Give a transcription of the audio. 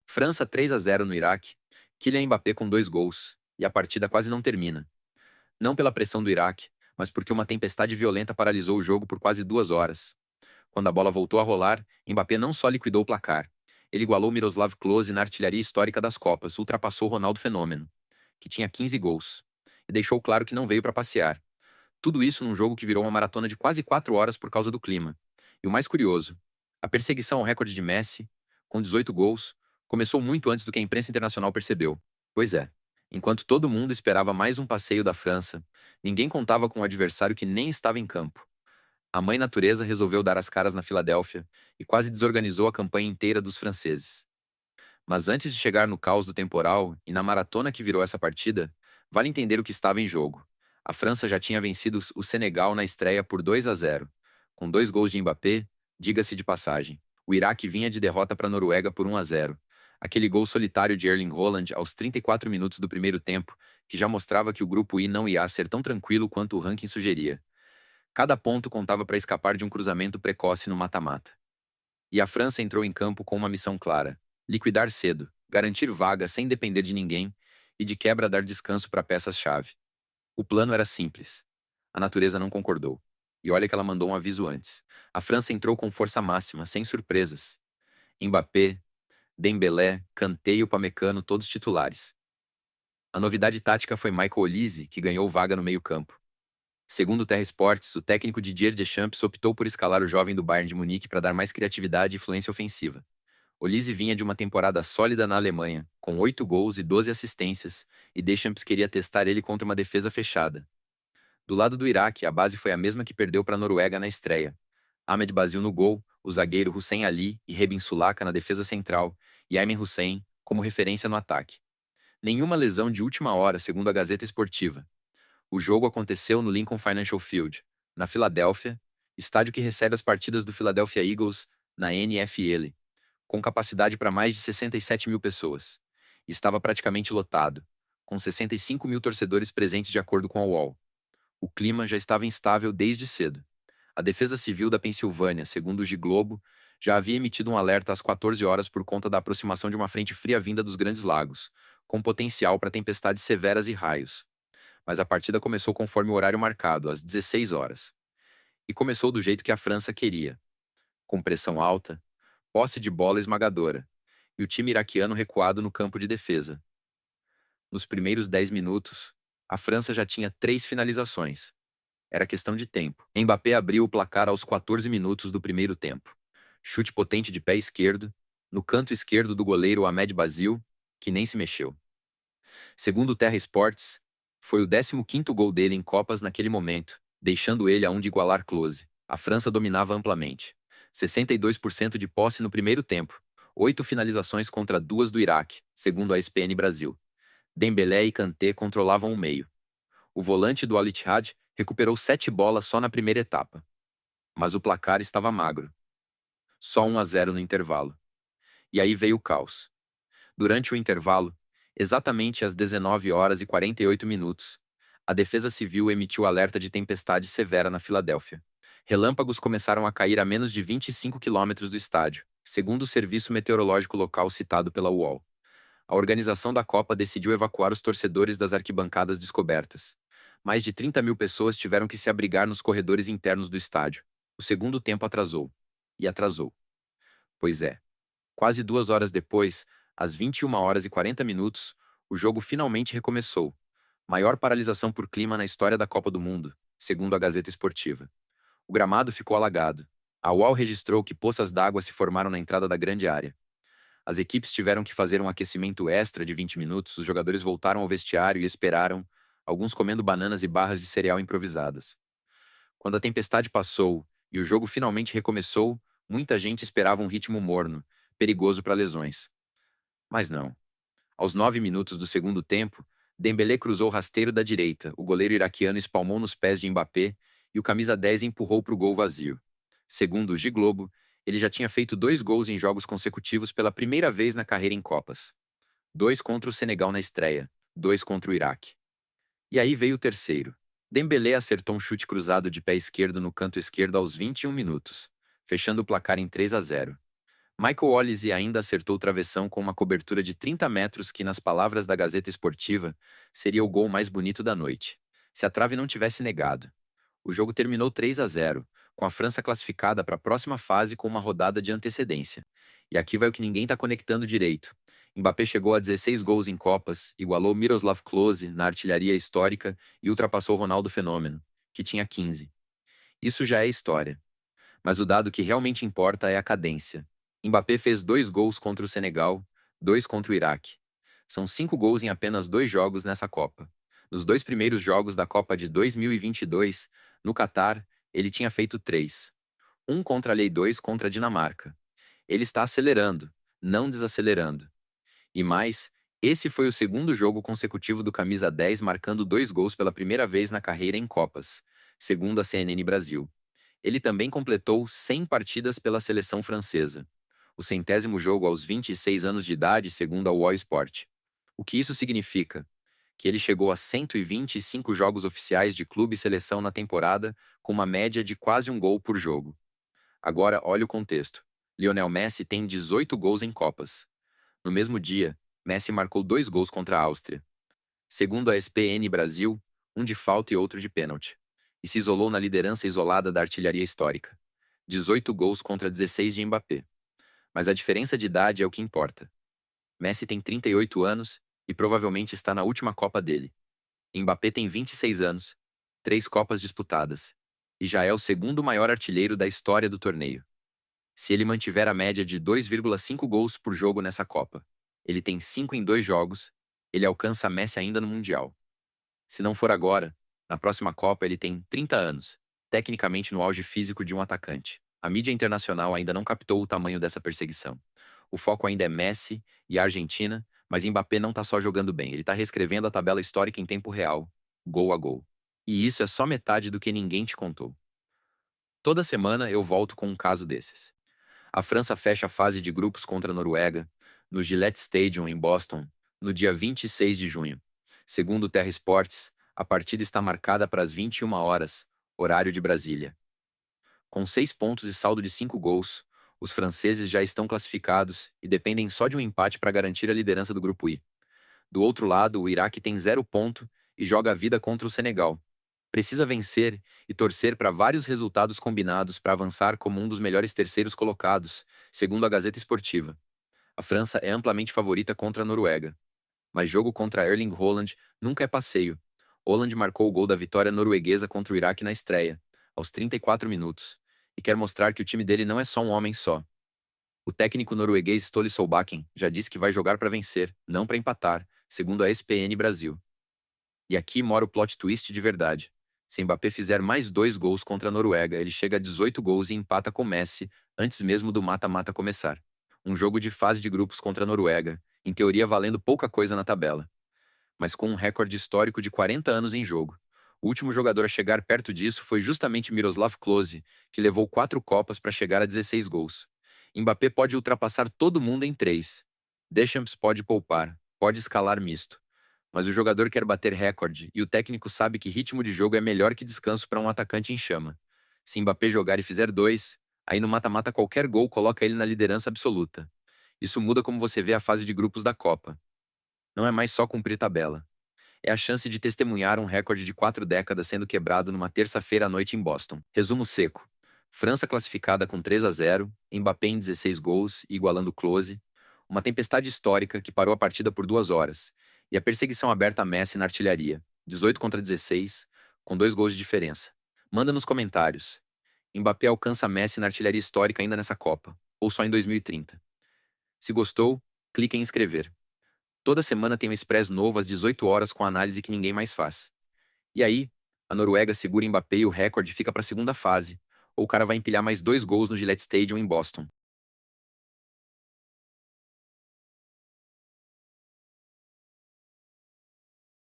França 3-0 no Iraque, Kylian Mbappé com 2 gols, e a partida quase não termina. Não pela pressão do Iraque, mas porque uma tempestade violenta paralisou o jogo por quase 2 horas. Quando a bola voltou a rolar, Mbappé não só liquidou o placar, ele igualou Miroslav Klose na artilharia histórica das Copas, ultrapassou Ronaldo Fenômeno, que tinha 15 gols, e deixou claro que não veio para passear. Tudo isso num jogo que virou uma maratona de quase 4 horas por causa do clima. E o mais curioso, a perseguição ao recorde de Messi, com 18 gols, começou muito antes do que a imprensa internacional percebeu. Pois é, enquanto todo mundo esperava mais um passeio da França, ninguém contava com um adversário que nem estava em campo. A mãe natureza resolveu dar as caras na Filadélfia e quase desorganizou a campanha inteira dos franceses. Mas antes de chegar no caos do temporal e na maratona que virou essa partida, vale entender o que estava em jogo. A França já tinha vencido o Senegal na estreia por 2-0, com 2 gols de Mbappé, diga-se de passagem. O Iraque vinha de derrota para a Noruega por 1-0. Aquele gol solitário de Erling Haaland aos 34 minutos do primeiro tempo, que já mostrava que o grupo I não ia ser tão tranquilo quanto o ranking sugeria. Cada ponto contava para escapar de um cruzamento precoce no mata-mata. E a França entrou em campo com uma missão clara: liquidar cedo, garantir vaga sem depender de ninguém e de quebra dar descanso para peças-chave. O plano era simples. A natureza não concordou. E olha que ela mandou um aviso antes. A França entrou com força máxima, sem surpresas. Mbappé, Dembélé, Kanté e Upamecano todos titulares. A novidade tática foi Michael Olise, que ganhou vaga no meio-campo. Segundo o Terra Sports, o técnico Didier Deschamps optou por escalar o jovem do Bayern de Munique para dar mais criatividade e influência ofensiva. Olise vinha de uma temporada sólida na Alemanha, com 8 gols e 12 assistências, e Deschamps queria testar ele contra uma defesa fechada. Do lado do Iraque, a base foi a mesma que perdeu para a Noruega na estreia. Ahmed Bazil no gol, o zagueiro Hussein Ali e Rebin Sulaka na defesa central, e Aymen Hussein como referência no ataque. Nenhuma lesão de última hora, segundo a Gazeta Esportiva. O jogo aconteceu no Lincoln Financial Field, na Filadélfia, estádio que recebe as partidas do Philadelphia Eagles na NFL, com capacidade para mais de 67 mil pessoas. E estava praticamente lotado, com 65 mil torcedores presentes de acordo com a UOL. O clima já estava instável desde cedo. A Defesa Civil da Pensilvânia, segundo o Globo, já havia emitido um alerta às 14 horas por conta da aproximação de uma frente fria vinda dos Grandes Lagos, com potencial para tempestades severas e raios. Mas a partida começou conforme o horário marcado, às 16 horas. E começou do jeito que a França queria, com pressão alta, posse de bola esmagadora, e o time iraquiano recuado no campo de defesa. Nos primeiros 10 minutos, a França já tinha 3 finalizações. Era questão de tempo. Mbappé abriu o placar aos 14 minutos do primeiro tempo. Chute potente de pé esquerdo, no canto esquerdo do goleiro Ahmed Bazil, que nem se mexeu. Segundo o Terra Sports, foi o 15º gol dele em Copas naquele momento, deixando ele a um de igualar Klose. A França dominava amplamente. 62% de posse no primeiro tempo. 8 finalizações contra 2 do Iraque, segundo a ESPN Brasil. Dembélé e Kanté controlavam o meio. O volante do Al Ittihad recuperou 7 bolas só na primeira etapa. Mas o placar estava magro. Só 1-0 no intervalo. E aí veio o caos. Durante o intervalo, exatamente às 19 horas e 48 minutos, a Defesa Civil emitiu alerta de tempestade severa na Filadélfia. Relâmpagos começaram a cair a menos de 25 quilômetros do estádio, segundo o serviço meteorológico local citado pela UOL. A organização da Copa decidiu evacuar os torcedores das arquibancadas descobertas. Mais de 30 mil pessoas tiveram que se abrigar nos corredores internos do estádio. O segundo tempo atrasou. E atrasou. Pois é. Quase 2 horas depois, às 21 horas e 40 minutos, o jogo finalmente recomeçou. Maior paralisação por clima na história da Copa do Mundo, segundo a Gazeta Esportiva. O gramado ficou alagado. A UOL registrou que poças d'água se formaram na entrada da grande área. As equipes tiveram que fazer um aquecimento extra de 20 minutos, os jogadores voltaram ao vestiário e esperaram, alguns comendo bananas e barras de cereal improvisadas. Quando a tempestade passou e o jogo finalmente recomeçou, muita gente esperava um ritmo morno, perigoso para lesões. Mas não. Aos 9 minutos do segundo tempo, Dembélé cruzou rasteiro da direita, o goleiro iraquiano espalmou nos pés de Mbappé e o camisa 10 empurrou para o gol vazio. Segundo o Globo, ele já tinha feito 2 gols em jogos consecutivos pela primeira vez na carreira em Copas. 2 contra o Senegal na estreia, 2 contra o Iraque. E aí veio o terceiro. Dembélé acertou um chute cruzado de pé esquerdo no canto esquerdo aos 21 minutos, fechando o placar em 3-0. Michael Olise ainda acertou o travessão com uma cobertura de 30 metros que, nas palavras da Gazeta Esportiva, seria o gol mais bonito da noite, se a trave não tivesse negado. O jogo terminou 3-0, com a França classificada para a próxima fase com uma rodada de antecedência. E aqui vai o que ninguém está conectando direito. Mbappé chegou a 16 gols em Copas, igualou Miroslav Klose na artilharia histórica e ultrapassou Ronaldo Fenômeno, que tinha 15. Isso já é história. Mas o dado que realmente importa é a cadência. Mbappé fez 2 gols contra o Senegal, 2 contra o Iraque. São 5 gols em apenas 2 jogos nessa Copa. Nos 2 primeiros jogos da Copa de 2022, no Catar, ele tinha feito 3. Um contra a Lei 2 contra a Dinamarca. Ele está acelerando, não desacelerando. E mais, esse foi o segundo jogo consecutivo do camisa 10 marcando 2 gols pela primeira vez na carreira em Copas, segundo a CNN Brasil. Ele também completou 100 partidas pela seleção francesa. O 100º jogo aos 26 anos de idade, segundo a UOL Sport. O que isso significa? Que ele chegou a 125 jogos oficiais de clube e seleção na temporada, com uma média de quase um gol por jogo. Agora, olha o contexto. Lionel Messi tem 18 gols em Copas. No mesmo dia, Messi marcou 2 gols contra a Áustria. Segundo a ESPN Brasil, um de falta e outro de pênalti. E se isolou na liderança isolada da artilharia histórica. 18 gols contra 16 de Mbappé. Mas a diferença de idade é o que importa. Messi tem 38 anos e provavelmente está na última Copa dele. Mbappé tem 26 anos, 3 Copas disputadas, e já é o segundo maior artilheiro da história do torneio. Se ele mantiver a média de 2,5 gols por jogo nessa Copa, ele tem 5 em 2 jogos, ele alcança Messi ainda no Mundial. Se não for agora, na próxima Copa ele tem 30 anos, tecnicamente no auge físico de um atacante. A mídia internacional ainda não captou o tamanho dessa perseguição. O foco ainda é Messi e a Argentina, mas Mbappé não está só jogando bem, ele está reescrevendo a tabela histórica em tempo real, gol a gol. E isso é só metade do que ninguém te contou. Toda semana eu volto com um caso desses. A França fecha a fase de grupos contra a Noruega, no Gillette Stadium, em Boston, no dia 26 de junho. Segundo o Terra Sports, a partida está marcada para as 21 horas, horário de Brasília. Com 6 pontos e saldo de 5 gols, os franceses já estão classificados e dependem só de um empate para garantir a liderança do grupo I. Do outro lado, o Iraque tem 0 ponto e joga a vida contra o Senegal. Precisa vencer e torcer para vários resultados combinados para avançar como um dos melhores terceiros colocados, segundo a Gazeta Esportiva. A França é amplamente favorita contra a Noruega. Mas jogo contra Erling Haaland nunca é passeio. Haaland marcou o gol da vitória norueguesa contra o Iraque na estreia, aos 34 minutos, e quer mostrar que o time dele não é só um homem só. O técnico norueguês Ståle Solbakken já disse que vai jogar para vencer, não para empatar, segundo a ESPN Brasil. E aqui mora o plot twist de verdade. Se Mbappé fizer mais 2 gols contra a Noruega, ele chega a 18 gols e empata com Messi, antes mesmo do mata-mata começar. Um jogo de fase de grupos contra a Noruega, em teoria valendo pouca coisa na tabela, mas com um recorde histórico de 40 anos em jogo. O último jogador a chegar perto disso foi justamente Miroslav Klose, que levou 4 Copas para chegar a 16 gols. Mbappé pode ultrapassar todo mundo em 3. Deschamps pode poupar, pode escalar misto. Mas o jogador quer bater recorde e o técnico sabe que ritmo de jogo é melhor que descanso para um atacante em chama. Se Mbappé jogar e fizer 2, aí no mata-mata qualquer gol coloca ele na liderança absoluta. Isso muda como você vê a fase de grupos da Copa. Não é mais só cumprir tabela. É a chance de testemunhar um recorde de 4 décadas sendo quebrado numa terça-feira à noite em Boston. Resumo seco. França classificada com 3-0, Mbappé em 16 gols, igualando Klose. Uma tempestade histórica que parou a partida por 2 horas. E a perseguição aberta a Messi na artilharia, 18 contra 16, com 2 gols de diferença. Manda nos comentários. Mbappé alcança Messi na artilharia histórica ainda nessa Copa, ou só em 2030. Se gostou, clique em inscrever. Toda semana tem um Express novo às 18 horas com a análise que ninguém mais faz. E aí, a Noruega segura Mbappé e o recorde fica para a segunda fase, ou o cara vai empilhar mais 2 gols no Gillette Stadium em Boston.